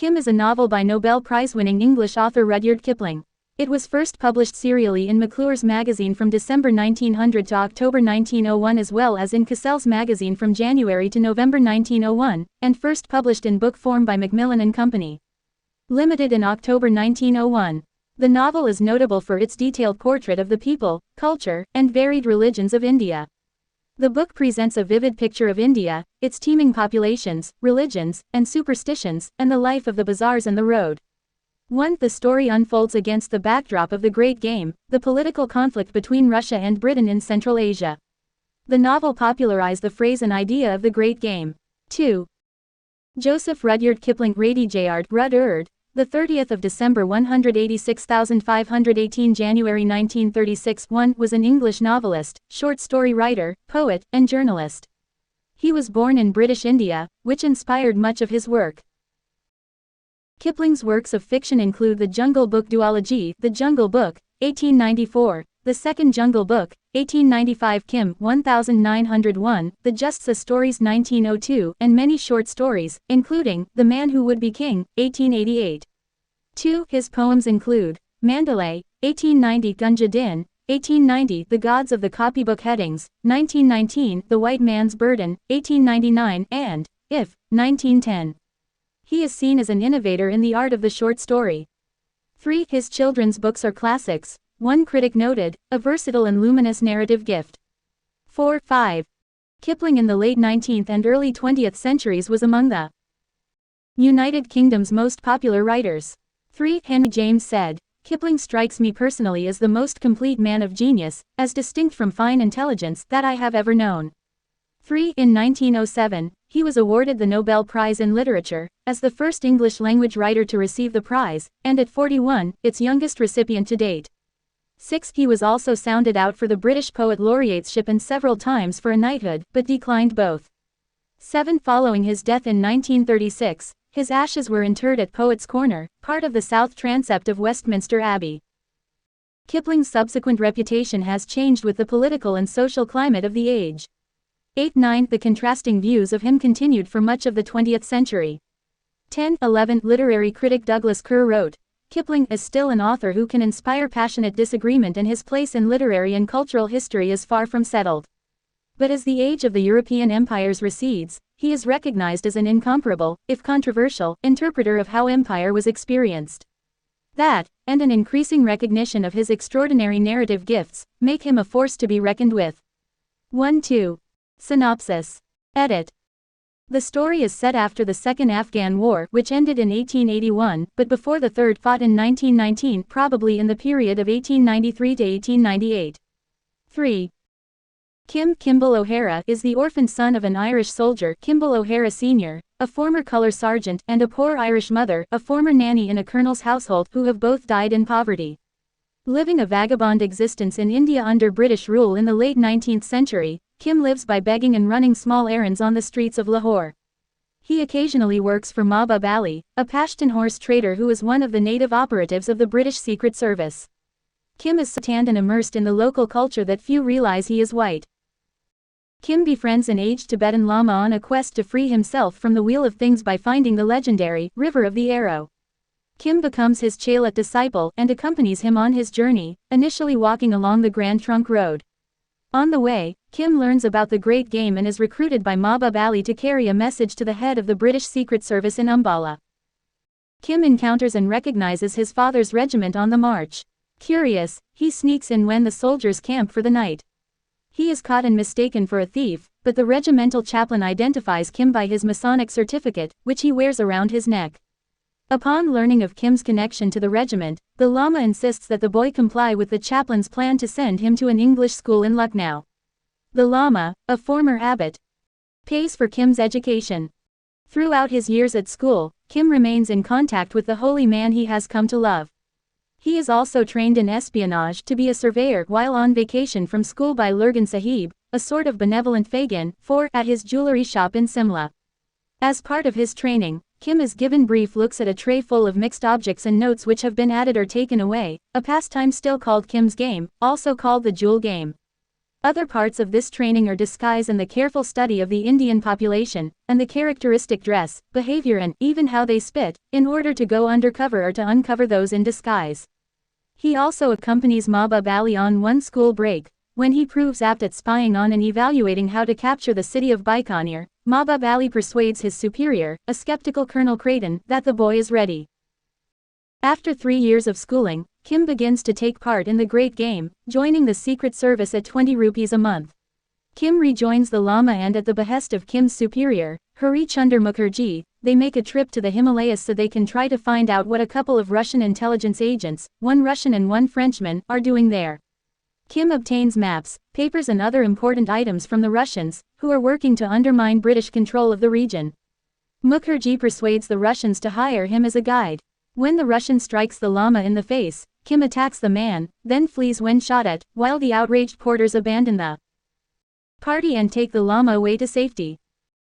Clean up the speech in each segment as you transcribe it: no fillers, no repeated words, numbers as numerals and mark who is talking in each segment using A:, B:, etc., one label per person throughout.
A: Kim is a novel by Nobel Prize-winning English author Rudyard Kipling. It was first published serially in McClure's magazine from December 1900 to October 1901 as well as in Cassell's magazine from January to November 1901, and first published in book form by Macmillan and Company Limited in October 1901. The novel is notable for its detailed portrait of the people, culture, and varied religions of India. The book presents a vivid picture of India, its teeming populations, religions, and superstitions, and the life of the bazaars and the road. 1. The story unfolds against the backdrop of the Great Game, the political conflict between Russia and Britain in Central Asia. The novel popularized the phrase and idea of the Great Game. 2. Joseph Rudyard Kipling Rudyard Rudyard, the 30th of December 186,518 January 1936 1 was an English novelist, short story writer, poet, and journalist. He was born in British India, which inspired much of his work. Kipling's works of fiction include The Jungle Book duology, The Jungle Book, 1894, The Second Jungle Book, 1895 Kim 1901, The Just Stories 1902, and many short stories, including The Man Who Would Be King, 1888. 2. His poems include Mandalay, 1890 Gunja Din, 1890 The Gods of the Copybook Headings, 1919 The White Man's Burden, 1899 and If, 1910. He is seen as an innovator in the art of the short story. 3. His children's books are classics. One critic noted, a versatile and luminous narrative gift. 4. 5. Kipling in the late 19th and early 20th centuries was among the United Kingdom's most popular writers. 3. Henry James said, Kipling strikes me personally as the most complete man of genius, as distinct from fine intelligence, that I have ever known. 3. In 1907, he was awarded the Nobel Prize in Literature, as the first English-language writer to receive the prize, and at 41, its youngest recipient to date. 6. He was also sounded out for the British Poet Laureateship and several times for a knighthood, but declined both. 7. Following his death in 1936, his ashes were interred at Poets' Corner, part of the south transept of Westminster Abbey. Kipling's subsequent reputation has changed with the political and social climate of the age. 8. 9. The contrasting views of him continued for much of the 20th century. 10. 11. Literary critic Douglas Kerr wrote, Kipling is still an author who can inspire passionate disagreement and his place in literary and cultural history is far from settled. But as the age of the European empires recedes, he is recognized as an incomparable, if controversial, interpreter of how empire was experienced. That, and an increasing recognition of his extraordinary narrative gifts, make him a force to be reckoned with. 1-2. Synopsis. Edit. The story is set after the Second Afghan War, which ended in 1881, but before the Third fought in 1919, probably in the period of 1893 to 1898. 3. Kim Kimball O'Hara is the orphan son of an Irish soldier, Kimball O'Hara Sr., a former color sergeant, and a poor Irish mother, a former nanny in a colonel's household, who have both died in poverty. Living a vagabond existence in India under British rule in the late 19th century, Kim lives by begging and running small errands on the streets of Lahore. He occasionally works for Mahbub Ali, a Pashtun horse trader who is one of the native operatives of the British Secret Service. Kim is so tanned and immersed in the local culture that few realize he is white. Kim befriends an aged Tibetan Lama on a quest to free himself from the wheel of things by finding the legendary River of the Arrow. Kim becomes his Chalat disciple and accompanies him on his journey, initially walking along the Grand Trunk Road. On the way, Kim learns about the Great Game and is recruited by Mahbub Ali to carry a message to the head of the British Secret Service in Umballa. Kim encounters and recognizes his father's regiment on the march. Curious, he sneaks in when the soldiers camp for the night. He is caught and mistaken for a thief, but the regimental chaplain identifies Kim by his Masonic certificate, which he wears around his neck. Upon learning of Kim's connection to the regiment, the Lama insists that the boy comply with the chaplain's plan to send him to an English school in Lucknow. The Lama, a former abbot, pays for Kim's education. Throughout his years at school, Kim remains in contact with the holy man he has come to love. He is also trained in espionage to be a surveyor while on vacation from school by Lurgan Sahib, a sort of benevolent Fagin, at his jewelry shop in Simla. As part of his training, Kim is given brief looks at a tray full of mixed objects and notes which have been added or taken away, a pastime still called Kim's Game, also called the Jewel Game. Other parts of this training are disguise and the careful study of the Indian population, and the characteristic dress, behavior and even how they spit, in order to go undercover or to uncover those in disguise. He also accompanies Mahbub Ali on one school break. When he proves apt at spying on and evaluating how to capture the city of Bikaner, Mahbub Ali persuades his superior, a skeptical Colonel Creighton, that the boy is ready. After 3 years of schooling, Kim begins to take part in the Great Game, joining the Secret Service at 20 rupees a month. Kim rejoins the Lama and at the behest of Kim's superior, Hari Chunder Mukherjee, they make a trip to the Himalayas so they can try to find out what a couple of Russian intelligence agents, one Russian and one Frenchman, are doing there. Kim obtains maps, papers and other important items from the Russians, who are working to undermine British control of the region. Mukherjee persuades the Russians to hire him as a guide. When the Russian strikes the Lama in the face, Kim attacks the man, then flees when shot at, while the outraged porters abandon the party and take the Lama away to safety.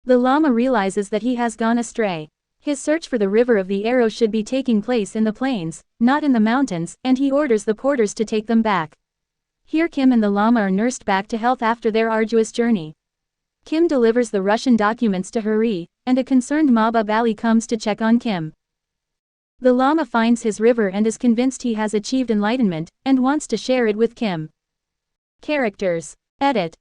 A: The Lama realizes that he has gone astray. His search for the river of the arrows should be taking place in the plains, not in the mountains, and he orders the porters to take them back. Here Kim and the Lama are nursed back to health after their arduous journey. Kim delivers the Russian documents to Hari, and a concerned Mahbub Ali comes to check on Kim. The Lama finds his river and is convinced he has achieved enlightenment, and wants to share it with Kim. Characters. Edit.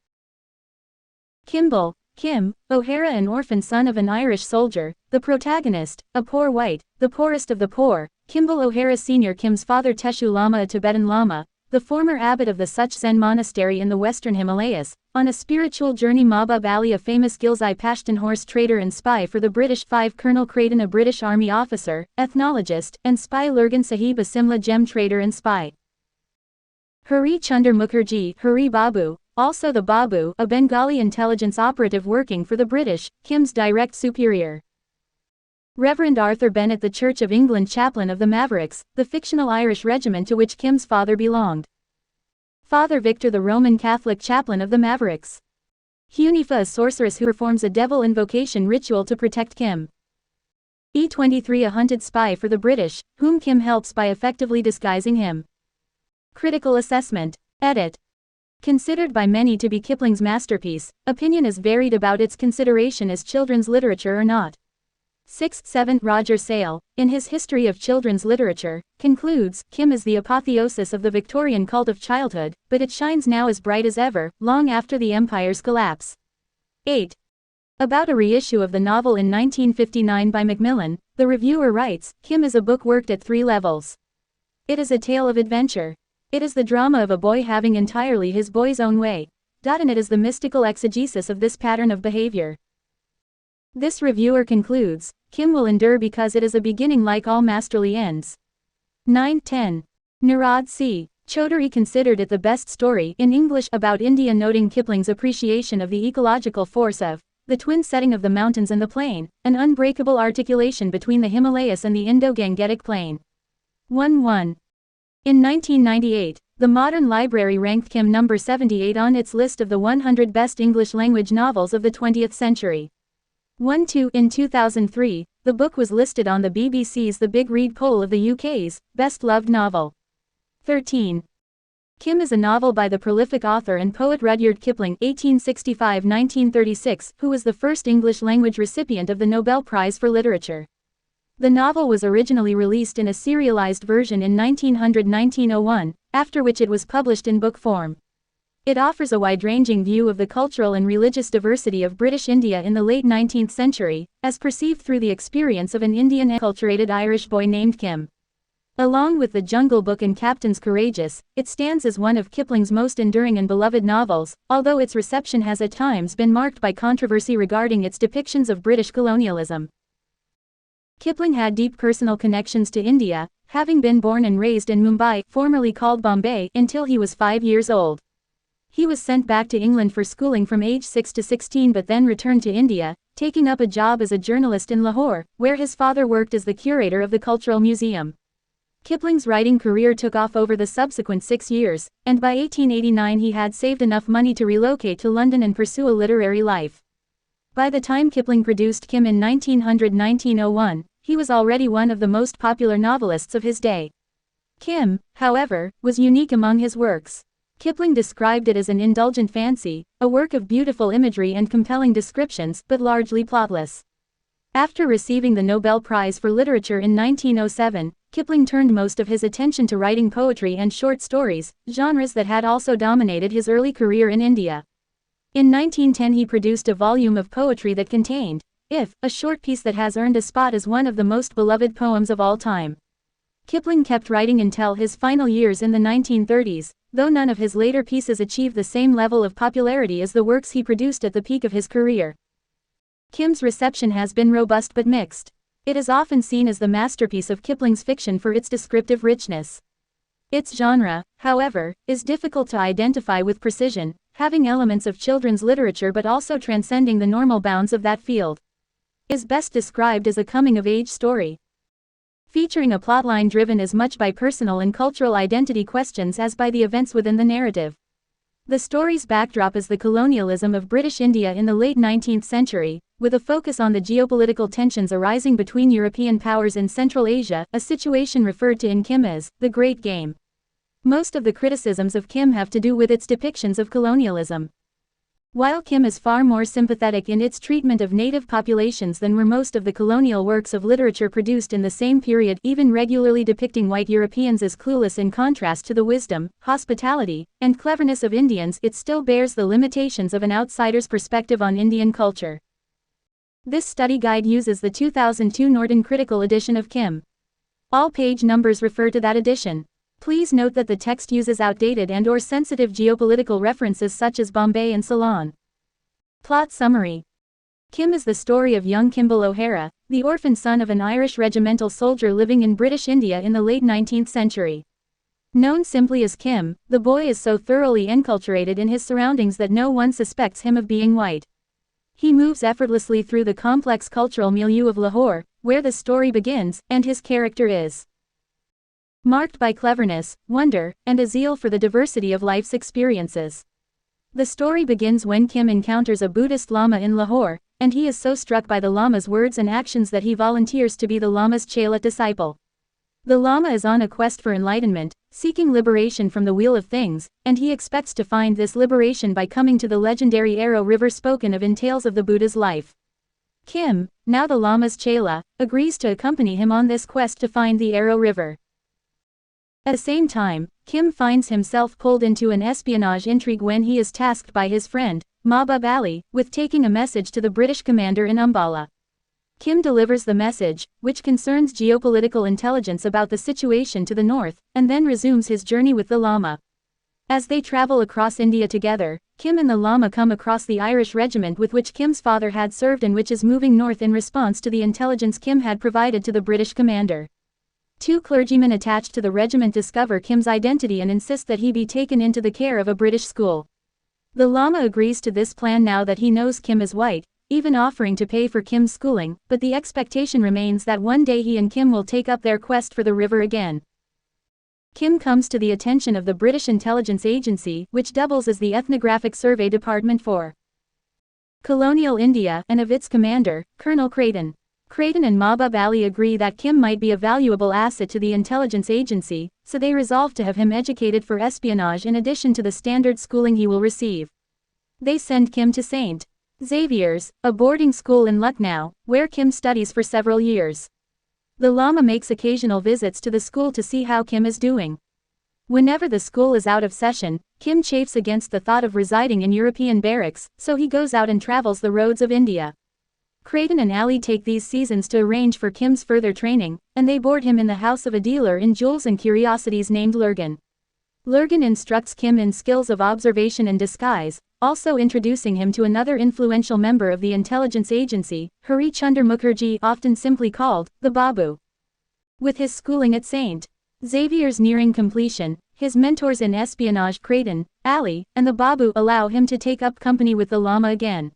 A: Kimball, Kim, O'Hara, an orphan son of an Irish soldier, the protagonist, a poor white, the poorest of the poor, Kimball O'Hara Sr. Kim's father Teshu Lama, a Tibetan Lama, the former abbot of the Such Zen monastery in the western Himalayas, on a spiritual journey. Mahbub Ali, a famous Ghilzai Pashtun horse trader and spy for the British. 5 Colonel Creighton, a British Army officer, ethnologist, and spy. Lurgan Sahib, a Simla gem trader and spy. Hari Chunder Mukherjee, Hari Babu, also the Babu, a Bengali intelligence operative working for the British, Kim's direct superior. Reverend Arthur Bennett, the Church of England chaplain of the Mavericks, the fictional Irish regiment to which Kim's father belonged. Father Victor, the Roman Catholic chaplain of the Mavericks. Hunifa, a sorceress who performs a devil invocation ritual to protect Kim. E23, a hunted spy for the British, whom Kim helps by effectively disguising him. Critical assessment. Edit. Considered by many to be Kipling's masterpiece, opinion is varied about its consideration as children's literature or not. 6-7 Roger Sale, in his History of Children's Literature, concludes, Kim is the apotheosis of the Victorian cult of childhood, but it shines now as bright as ever, long after the empire's collapse. 8. About a reissue of the novel in 1959 by Macmillan, the reviewer writes, Kim is a book worked at 3 levels. It is a tale of adventure. It is the drama of a boy having entirely his boy's own way. And it is the mystical exegesis of this pattern of behavior. This reviewer concludes, Kim will endure because it is a beginning like all masterly ends. 9-10. Nirad C. Chaudhary considered it the best story in English about India, noting Kipling's appreciation of the ecological force of the twin setting of the mountains and the plain, an unbreakable articulation between the Himalayas and the Indo-Gangetic Plain. 1-1. In 1998, the Modern Library ranked Kim number 78 on its list of the 100 best English-language novels of the 20th century. 1-2. In 2003, the book was listed on the BBC's The Big Read poll of the UK's best-loved novel. 13. Kim is a novel by the prolific author and poet Rudyard Kipling (1865–1936), who was the first English-language recipient of the Nobel Prize for Literature. The novel was originally released in a serialized version in 1900–1901, after which it was published in book form. It offers a wide-ranging view of the cultural and religious diversity of British India in the late 19th century, as perceived through the experience of an Indian enculturated Irish boy named Kim. Along with The Jungle Book and Captains Courageous, it stands as one of Kipling's most enduring and beloved novels, although its reception has at times been marked by controversy regarding its depictions of British colonialism. Kipling had deep personal connections to India, having been born and raised in Mumbai, formerly called Bombay, until he was 5 years old. He was sent back to England for schooling from age 6 to 16 but then returned to India, taking up a job as a journalist in Lahore, where his father worked as the curator of the Cultural Museum. Kipling's writing career took off over the subsequent 6 years, and by 1889 he had saved enough money to relocate to London and pursue a literary life. By the time Kipling produced Kim in 1900–1901, he was already one of the most popular novelists of his day. Kim, however, was unique among his works. Kipling described it as an indulgent fancy, a work of beautiful imagery and compelling descriptions, but largely plotless. After receiving the Nobel Prize for Literature in 1907, Kipling turned most of his attention to writing poetry and short stories, genres that had also dominated his early career in India. In 1910 he produced a volume of poetry that contained, "If," a short piece that has earned a spot as one of the most beloved poems of all time. Kipling kept writing until his final years in the 1930s, though none of his later pieces achieved the same level of popularity as the works he produced at the peak of his career. Kim's reception has been robust but mixed. It is often seen as the masterpiece of Kipling's fiction for its descriptive richness. Its genre, however, is difficult to identify with precision, having elements of children's literature but also transcending the normal bounds of that field. It is best described as a coming-of-age story, featuring a plotline driven as much by personal and cultural identity questions as by the events within the narrative. The story's backdrop is the colonialism of British India in the late 19th century, with a focus on the geopolitical tensions arising between European powers in Central Asia, a situation referred to in Kim as the Great Game. Most of the criticisms of Kim have to do with its depictions of colonialism. While Kim is far more sympathetic in its treatment of native populations than were most of the colonial works of literature produced in the same period, even regularly depicting white Europeans as clueless in contrast to the wisdom, hospitality, and cleverness of Indians, it still bears the limitations of an outsider's perspective on Indian culture. This study guide uses the 2002 Norton Critical Edition of Kim. All page numbers refer to that edition. Please note that the text uses outdated and/or sensitive geopolitical references such as Bombay and Ceylon. Plot summary. Kim is the story of young Kimball O'Hara, the orphan son of an Irish regimental soldier living in British India in the late 19th century. Known simply as Kim, the boy is so thoroughly enculturated in his surroundings that no one suspects him of being white. He moves effortlessly through the complex cultural milieu of Lahore, where the story begins, and his character is marked by cleverness, wonder, and a zeal for the diversity of life's experiences. The story begins when Kim encounters a Buddhist Lama in Lahore, and he is so struck by the Lama's words and actions that he volunteers to be the Lama's Chela disciple. The Lama is on a quest for enlightenment, seeking liberation from the wheel of things, and he expects to find this liberation by coming to the legendary Arrow River spoken of in tales of the Buddha's life. Kim, now the Lama's Chela, agrees to accompany him on this quest to find the Arrow River. At the same time, Kim finds himself pulled into an espionage intrigue when he is tasked by his friend, Mahbub Ali, with taking a message to the British commander in Umballa. Kim delivers the message, which concerns geopolitical intelligence about the situation to the north, and then resumes his journey with the Lama. As they travel across India together, Kim and the Lama come across the Irish regiment with which Kim's father had served and which is moving north in response to the intelligence Kim had provided to the British commander. Two clergymen attached to the regiment discover Kim's identity and insist that he be taken into the care of a British school. The Lama agrees to this plan now that he knows Kim is white, even offering to pay for Kim's schooling, but the expectation remains that one day he and Kim will take up their quest for the river again. Kim comes to the attention of the British Intelligence Agency, which doubles as the Ethnographic Survey Department for colonial India, and of its commander, Colonel Creighton. Creighton and Mahbub Ali agree that Kim might be a valuable asset to the intelligence agency, so they resolve to have him educated for espionage in addition to the standard schooling he will receive. They send Kim to St. Xavier's, a boarding school in Lucknow, where Kim studies for several years. The Lama makes occasional visits to the school to see how Kim is doing. Whenever the school is out of session, Kim chafes against the thought of residing in European barracks, so he goes out and travels the roads of India. Creighton and Ali take these seasons to arrange for Kim's further training, and they board him in the house of a dealer in jewels and curiosities named Lurgan. Lurgan instructs Kim in skills of observation and disguise, also introducing him to another influential member of the intelligence agency, Hari Chunder Mukherjee, often simply called the Babu. With his schooling at St. Xavier's nearing completion, his mentors in espionage Creighton, Ali, and the Babu allow him to take up company with the Lama again.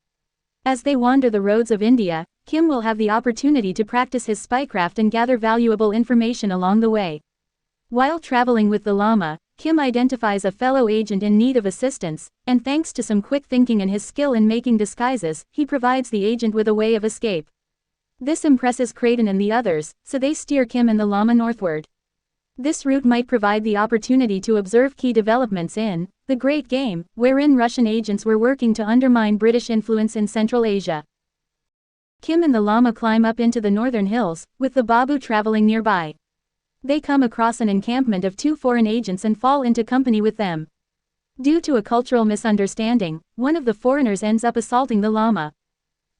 A: As they wander the roads of India, Kim will have the opportunity to practice his spycraft and gather valuable information along the way. While traveling with the Lama, Kim identifies a fellow agent in need of assistance, and thanks to some quick thinking and his skill in making disguises, he provides the agent with a way of escape. This impresses Creighton and the others, so they steer Kim and the Lama northward. This route might provide the opportunity to observe key developments in The Great Game, wherein Russian agents were working to undermine British influence in Central Asia. Kim and the llama climb up into the northern hills, with the babu traveling nearby. They come across an encampment of 2 foreign agents and fall into company with them. Due to a cultural misunderstanding, one of the foreigners ends up assaulting the llama.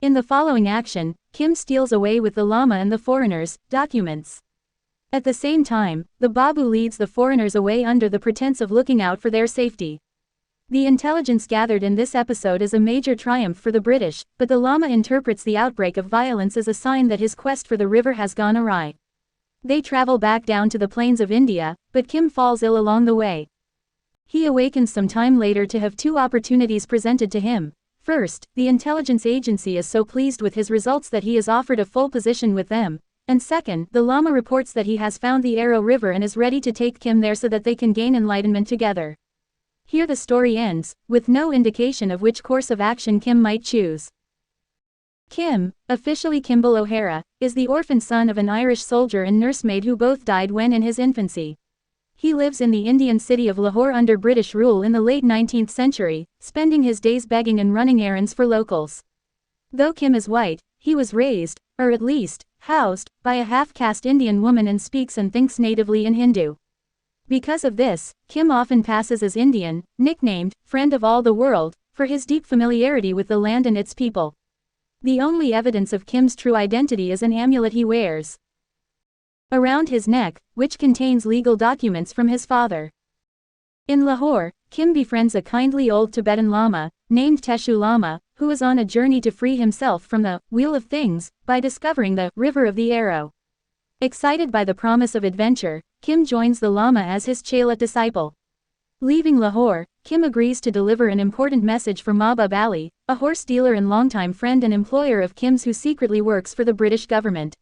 A: In the following action, Kim steals away with the llama and the foreigners' documents. At the same time, the babu leads the foreigners away under the pretense of looking out for their safety. The intelligence gathered in this episode is a major triumph for the British, but the llama interprets the outbreak of violence as a sign that his quest for the river has gone awry. They travel back down to the plains of India, but Kim falls ill along the way. He awakens some time later to have 2 opportunities presented to him. First, the intelligence agency is so pleased with his results that he is offered a full position with them. And second, the llama reports that he has found the Arrow River and is ready to take Kim there so that they can gain enlightenment together. Here the story ends, with no indication of which course of action Kim might choose. Kim, officially Kimball O'Hara, is the orphan son of an Irish soldier and nursemaid who both died when in his infancy. He lives in the Indian city of Lahore under British rule in the late 19th century, spending his days begging and running errands for locals. Though Kim is white, he was raised, or at least, housed, by a half-caste Indian woman and speaks and thinks natively in Hindu. Because of this, Kim often passes as Indian, nicknamed, Friend of All the World, for his deep familiarity with the land and its people. The only evidence of Kim's true identity is an amulet he wears around his neck, which contains legal documents from his father. In Lahore, Kim befriends a kindly old Tibetan lama, named Teshu Lama, who is on a journey to free himself from the Wheel of Things, by discovering the River of the Arrow. Excited by the promise of adventure, Kim joins the lama as his chela disciple. Leaving Lahore, Kim agrees to deliver an important message for Mahbub Ali, a horse dealer and longtime friend and employer of Kim's who secretly works for the British government.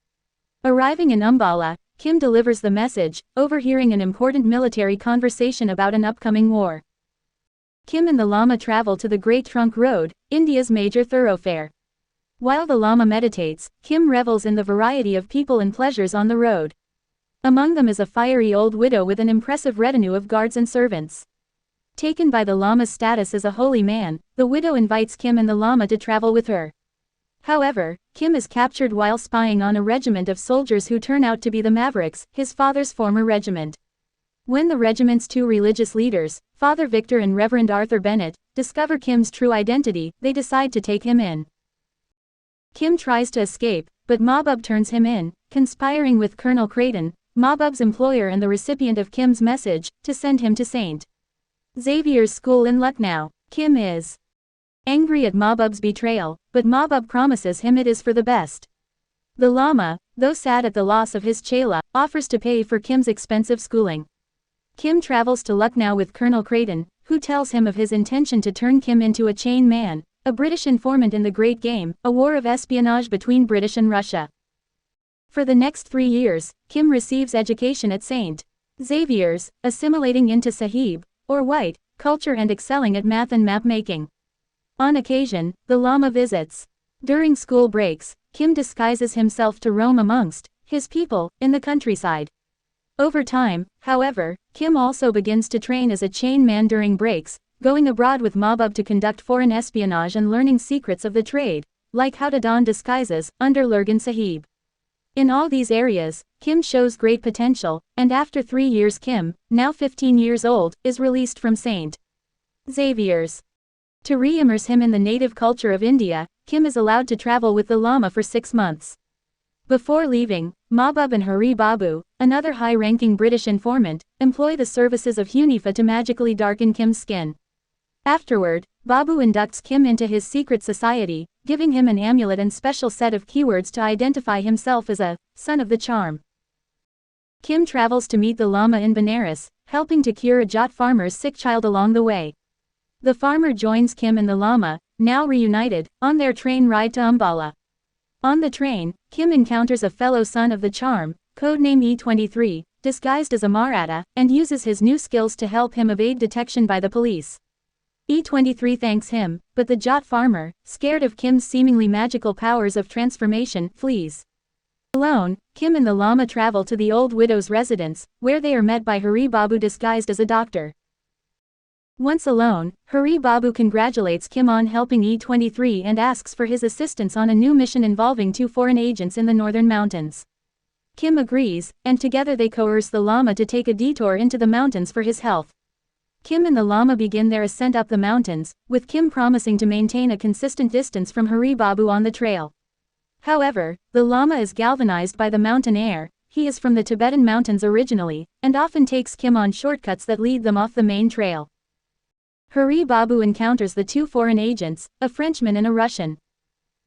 A: Arriving in Umballa, Kim delivers the message, overhearing an important military conversation about an upcoming war. Kim and the Lama travel to the Great Trunk Road, India's major thoroughfare. While the Lama meditates, Kim revels in the variety of people and pleasures on the road. Among them is a fiery old widow with an impressive retinue of guards and servants. Taken by the Lama's status as a holy man, the widow invites Kim and the Lama to travel with her. However, Kim is captured while spying on a regiment of soldiers who turn out to be the Mavericks, his father's former regiment. When the regiment's 2 religious leaders, Father Victor and Reverend Arthur Bennett, discover Kim's true identity, they decide to take him in. Kim tries to escape, but Mahbub turns him in, conspiring with Colonel Creighton, Mahbub's employer and the recipient of Kim's message, to send him to St. Xavier's School in Lucknow. Kim is angry at Mahbub's betrayal, but Mahbub promises him it is for the best. The Lama, though sad at the loss of his chela, offers to pay for Kim's expensive schooling. Kim travels to Lucknow with Colonel Creighton, who tells him of his intention to turn Kim into a chain man, a British informant in the Great Game, a war of espionage between British and Russia. For the next 3 years, Kim receives education at St. Xavier's, assimilating into Sahib, or white, culture and excelling at math and map making. On occasion, the Lama visits. During school breaks, Kim disguises himself to roam amongst his people in the countryside. Over time, however, Kim also begins to train as a chain man during breaks, going abroad with Mahbub to conduct foreign espionage and learning secrets of the trade, like how to don disguises, under Lurgan Sahib. In all these areas, Kim shows great potential, and after 3 years Kim, now 15 years old, is released from St. Xavier's. To re-immerse him in the native culture of India, Kim is allowed to travel with the Lama for 6 months. Before leaving, Mahbub and Hari Babu, another high-ranking British informant, employ the services of Hunifa to magically darken Kim's skin. Afterward, Babu inducts Kim into his secret society, giving him an amulet and special set of keywords to identify himself as a son of the charm. Kim travels to meet the Lama in Benares, helping to cure a Jat farmer's sick child along the way. The farmer joins Kim and the Lama, now reunited, on their train ride to Umballa. On the train, Kim encounters a fellow son of the charm, codename E23, disguised as a Maratha, and uses his new skills to help him evade detection by the police. E23 thanks him, but the Jat farmer, scared of Kim's seemingly magical powers of transformation, flees. Alone, Kim and the Lama travel to the old widow's residence, where they are met by Hari Babu disguised as a doctor. Once alone, Hari Babu congratulates Kim on helping E23 and asks for his assistance on a new mission involving 2 foreign agents in the northern mountains. Kim agrees, and together they coerce the Lama to take a detour into the mountains for his health. Kim and the Lama begin their ascent up the mountains, with Kim promising to maintain a consistent distance from Hari Babu on the trail. However, the Lama is galvanized by the mountain air. He is from the Tibetan mountains originally, and often takes Kim on shortcuts that lead them off the main trail. Hari Babu encounters the 2 foreign agents, a Frenchman and a Russian.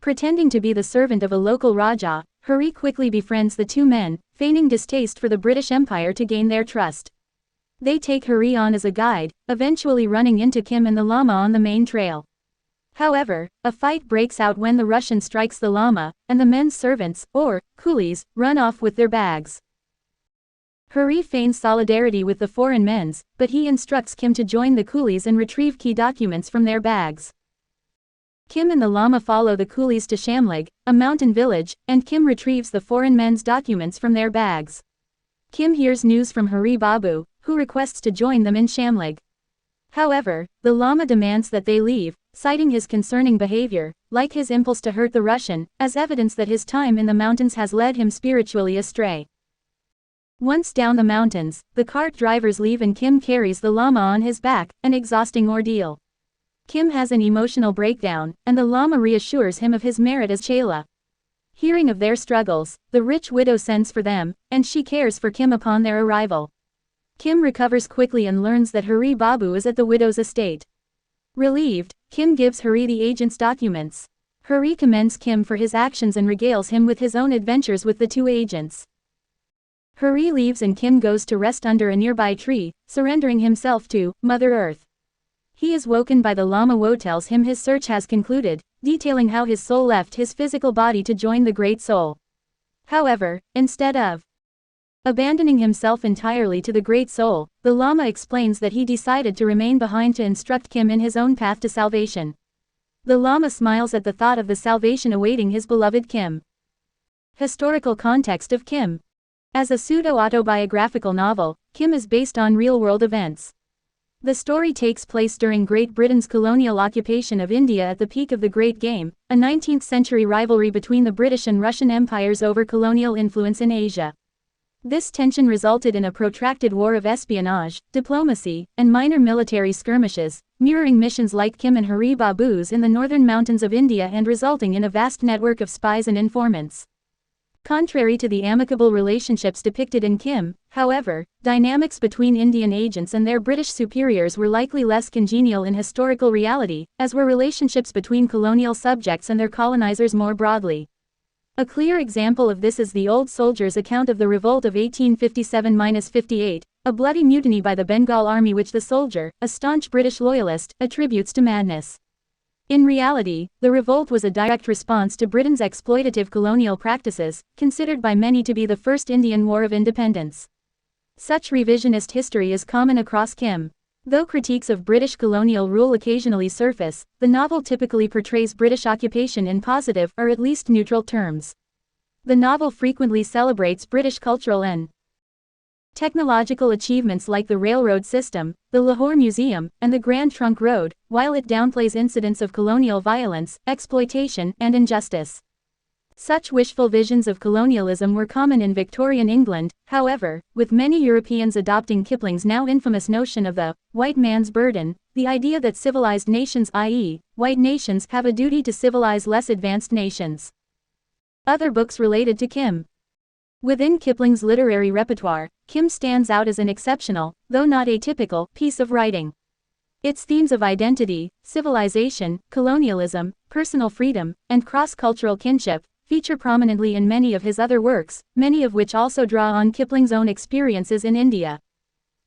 A: Pretending to be the servant of a local Raja, Hari quickly befriends the 2 men, feigning distaste for the British Empire to gain their trust. They take Hari on as a guide, eventually running into Kim and the Lama on the main trail. However, a fight breaks out when the Russian strikes the Lama, and the men's servants, or coolies, run off with their bags. Hari feigns solidarity with the foreign men, but he instructs Kim to join the coolies and retrieve key documents from their bags. Kim and the Lama follow the coolies to Shamlig, a mountain village, and Kim retrieves the foreign men's documents from their bags. Kim hears news from Hari Babu, who requests to join them in Shamlig. However, the Lama demands that they leave, citing his concerning behavior, like his impulse to hurt the Russian, as evidence that his time in the mountains has led him spiritually astray. Once down the mountains, the cart drivers leave and Kim carries the Lama on his back, an exhausting ordeal. Kim has an emotional breakdown, and the Lama reassures him of his merit as Chela. Hearing of their struggles, the rich widow sends for them, and she cares for Kim upon their arrival. Kim recovers quickly and learns that Hari Babu is at the widow's estate. Relieved, Kim gives Hari the agent's documents. Hari commends Kim for his actions and regales him with his own adventures with the 2 agents. Hari leaves and Kim goes to rest under a nearby tree, surrendering himself to Mother Earth. He is woken by the Lama who tells him his search has concluded, detailing how his soul left his physical body to join the Great Soul. However, instead of abandoning himself entirely to the Great Soul, the Lama explains that he decided to remain behind to instruct Kim in his own path to salvation. The Lama smiles at the thought of the salvation awaiting his beloved Kim. Historical context of Kim. As a pseudo-autobiographical novel, Kim is based on real-world events. The story takes place during Great Britain's colonial occupation of India at the peak of the Great Game, a 19th-century rivalry between the British and Russian empires over colonial influence in Asia. This tension resulted in a protracted war of espionage, diplomacy, and minor military skirmishes, mirroring missions like Kim and Hari Babu's in the northern mountains of India and resulting in a vast network of spies and informants. Contrary to the amicable relationships depicted in Kim, however, dynamics between Indian agents and their British superiors were likely less congenial in historical reality, as were relationships between colonial subjects and their colonizers more broadly. A clear example of this is the old soldier's account of the revolt of 1857–58, a bloody mutiny by the Bengal army which the soldier, a staunch British loyalist, attributes to madness. In reality, the revolt was a direct response to Britain's exploitative colonial practices, considered by many to be the first Indian War of Independence. Such revisionist history is common across Kim. Though critiques of British colonial rule occasionally surface, the novel typically portrays British occupation in positive or at least neutral terms. The novel frequently celebrates British cultural and technological achievements like the railroad system, the Lahore Museum, and the Grand Trunk Road, while it downplays incidents of colonial violence, exploitation, and injustice. Such wishful visions of colonialism were common in Victorian England, however, with many Europeans adopting Kipling's now infamous notion of the white man's burden, the idea that civilized nations, i.e., white nations, have a duty to civilize less advanced nations. Other books related to Kim. Within Kipling's literary repertoire, Kim stands out as an exceptional, though not atypical, piece of writing. Its themes of identity, civilization, colonialism, personal freedom, and cross-cultural kinship feature prominently in many of his other works, many of which also draw on Kipling's own experiences in India.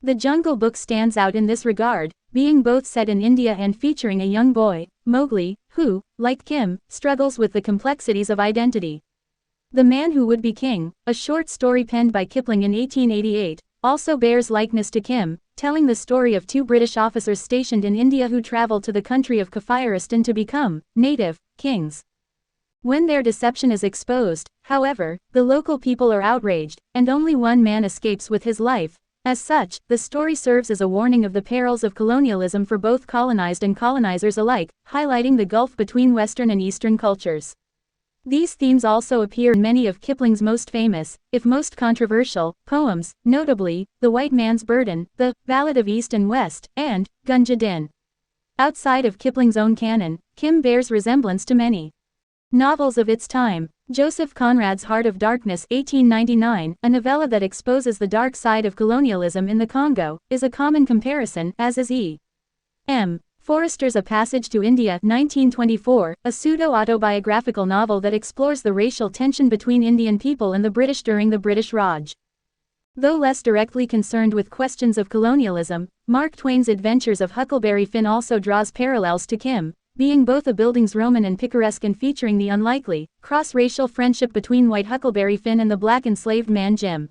A: The Jungle Book stands out in this regard, being both set in India and featuring a young boy, Mowgli, who, like Kim, struggles with the complexities of identity. The Man Who Would Be King, a short story penned by Kipling in 1888, also bears likeness to Kim, telling the story of 2 British officers stationed in India who travel to the country of Kafiristan to become native kings. When their deception is exposed, however, the local people are outraged, and only one man escapes with his life, As such, the story serves as a warning of the perils of colonialism for both colonized and colonizers alike, highlighting the gulf between Western and Eastern cultures. These themes also appear in many of Kipling's most famous, if most controversial, poems, notably, The White Man's Burden, The Ballad of East and West, and Gunja Din. Outside of Kipling's own canon, Kim bears resemblance to many novels of its time. Joseph Conrad's Heart of Darkness 1899, a novella that exposes the dark side of colonialism in the Congo, is a common comparison, as is E. M. Forrester's A Passage to India 1924, a pseudo-autobiographical novel that explores the racial tension between Indian people and the British during the British Raj. Though less directly concerned with questions of colonialism, Mark Twain's Adventures of Huckleberry Finn also draws parallels to Kim, being both a Bildungsroman and picaresque and featuring the unlikely, cross-racial friendship between white Huckleberry Finn and the black enslaved man Jim.